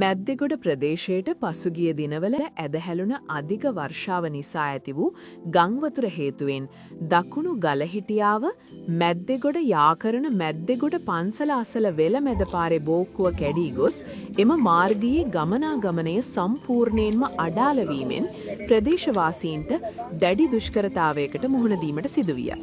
මැද්දෙගොඩ ප්‍රදේශයට පසුගිය දිනවල ඇදහැළුණ අධික වර්ෂාව නිසා ඇති වූ ගංවතුර හේතුවෙන් දකුණු ගලහිටියාව මැද්දෙගොඩ යාකරන මැද්දෙගොඩ පන්සල අසල වෙලමැද පාරේ බෝක්කුව කැඩී ගොස් එම මාර්ගයේ ගමනාගමනය සම්පූර්ණයෙන්ම අඩාල වීමෙන් ප්‍රදේශවාසීන්ට දැඩි දුෂ්කරතාවයකට මුහුණ දීමට සිදුවිය.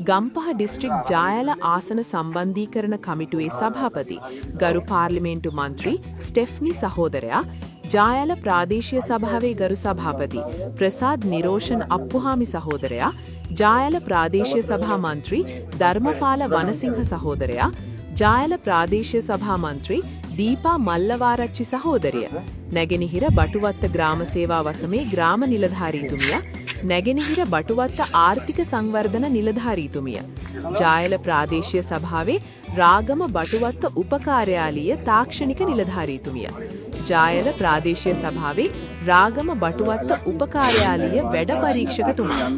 ගම්පහ දිස්ත්‍රික් ජායල ආසන සම්බන්ධීකරණ කමිටුවේ සභාපති ගරු පාර්ලිමේන්තු මන්ත්‍රී ස්ටෙෆ්නි සහෝදරයා ජායල ප්‍රාදේශීය සභාවේ ගරු සභාපති ප්‍රසාද් නිරෝෂන් අප්පුහාමි සහෝදරයා ජායල ප්‍රාදේශීය සභා මන්ත්‍රී ධර්මපාල වනසිංහ සහෝදරයා ජායල ප්‍රාදේශීය සභා මන්ත්‍රී දීපා මල්ලවාරච්චි සහෝදරිය නැගෙනහිර බටුවත්ත ග්‍රාම සේවා වසමේ ග්‍රාම නිලධාරීතුමිය නැගෙනහිර බටුවත්ත ආර්ථික සංවර්ධන නිලධාරීතුමිය ජායල ප්‍රාදේශීය සභාවේ රාගම බටුවත්ත උපකාර්යාලීය තාක්ෂණික නිලධාරීතුමිය ජායල ප්‍රාදේශීය සභාවේ රාගම බටුවත්ත උපකාර්යාලීය වැඩ පරීක්ෂකතුමා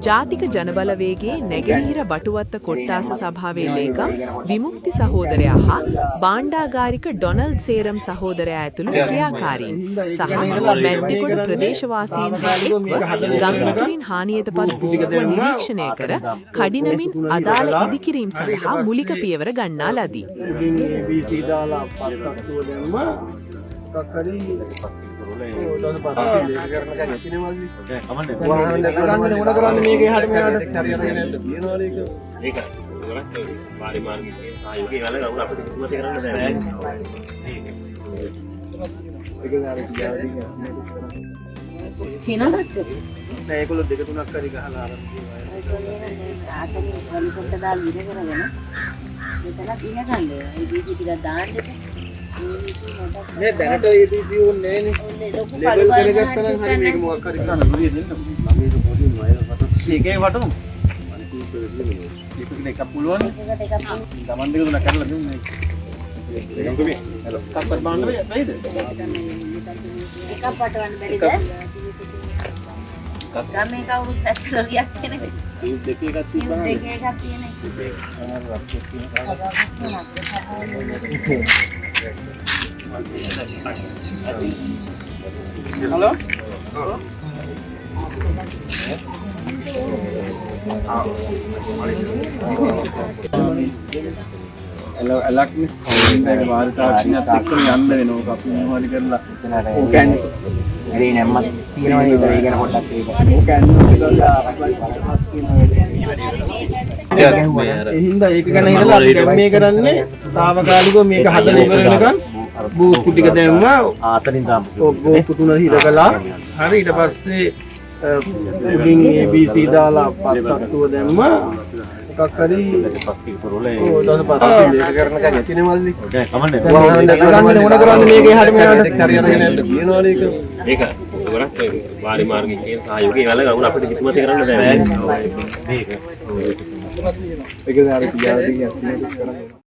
ජාතික ජනබලවේගයේ නැගෙනහිර බටුවත්ත කොට්ටාස සභාවේ ලේකම් විමුක්ති සහෝදරයා හා භාණ්ඩාගාරික ඩොනල්ඩ් සේරම් සහෝදරයා ඇතුළු ක්‍රියාකාරීන් සහ මැද්දෙගොඩ ප්‍රදේශවාසීන් හා එක්ව ගම්වතුරින් හානියටපත් බෝක්කුව නිරීක්ෂණය කර කඩිනමින් අදාළ ඉදිකිරීම් සඳහා මූලික පියවර ගන්නා ලදී. ඒගොල්ලෝ දෙක තුනක් හරි ගහලා ආරම්භ කරනවා. ආතන හෙලිකොප්ටර් දාලා ඉර කරගෙන මෙතනක් ඉන ගන්න. ඒ දීපි ටිකක් දාන්න දෙන්න. මේ දැනට ABC ඕනේ නෑනේ. ලෙවල් කරගත්තා නම් හරි මේක මොකක් හරි කරන්න නුරිය දෙන්න. ළමයිට පොඩි වයස ඒකේ වටමු. අනිත් එකක් පුළුවන්. ඒකට එකක් පුළුවන්. Taman දෙක තුනක් කරලා දුන්නේ. ඒකම තුමේ. හලෝ. කප්පත් බාන්න බැයිද? එකක් පටවන්න බැරිද? ගමේ කවුරුත් ඇත්තට ගියක් කෙනෙක්. ඒ දෙකේ එකක් තිබ්බම දෙකේ එකක් තියෙන එක. හලෝ. එලක්නේ. ඉන්නේ වාර්තාක්ෂණයක් එක්කම යන්න වෙනවා. අපි මොනවද කරලා ඕක කියන්නේ. ඒ නැම්මත් තියෙනවා නේද? ඒ ගැන පොඩ්ඩක් ඒක. ඕක ඇන්නෝලා අපිට තියෙනවා. ඒ හින්දා ඒක ගැන හිතලා අපි දැන් මේ කරන්නේ తాවකාලිකව මේක හදලා ඉවර වෙනකන් බෝක්කු ටික දැම්මා. ආතනින් දාමු. බෝක්කු තුන හිරකලා. හරි ඊට පස්සේ උඩින් ABC දාලා පස්තක්තුව දැම්මා. එකක් හරි පස්තික පොරොලේ ඔය පස්තික මේක කරන කන්නේ තියෙන මල්ලි ඔය කමන්නේ ගන්න ඕන කරන්නේ මේකේ හැට මෙයාට හරියන්නේ නැද්ද කියනවනේ ඒක ගොඩක් වාරි මාර්ගයේ කියන සහයෝගය වල ගමන අපිට කිසිමත් කරන්න බෑ මේක ඒක දාර කියාදී කියන්නේ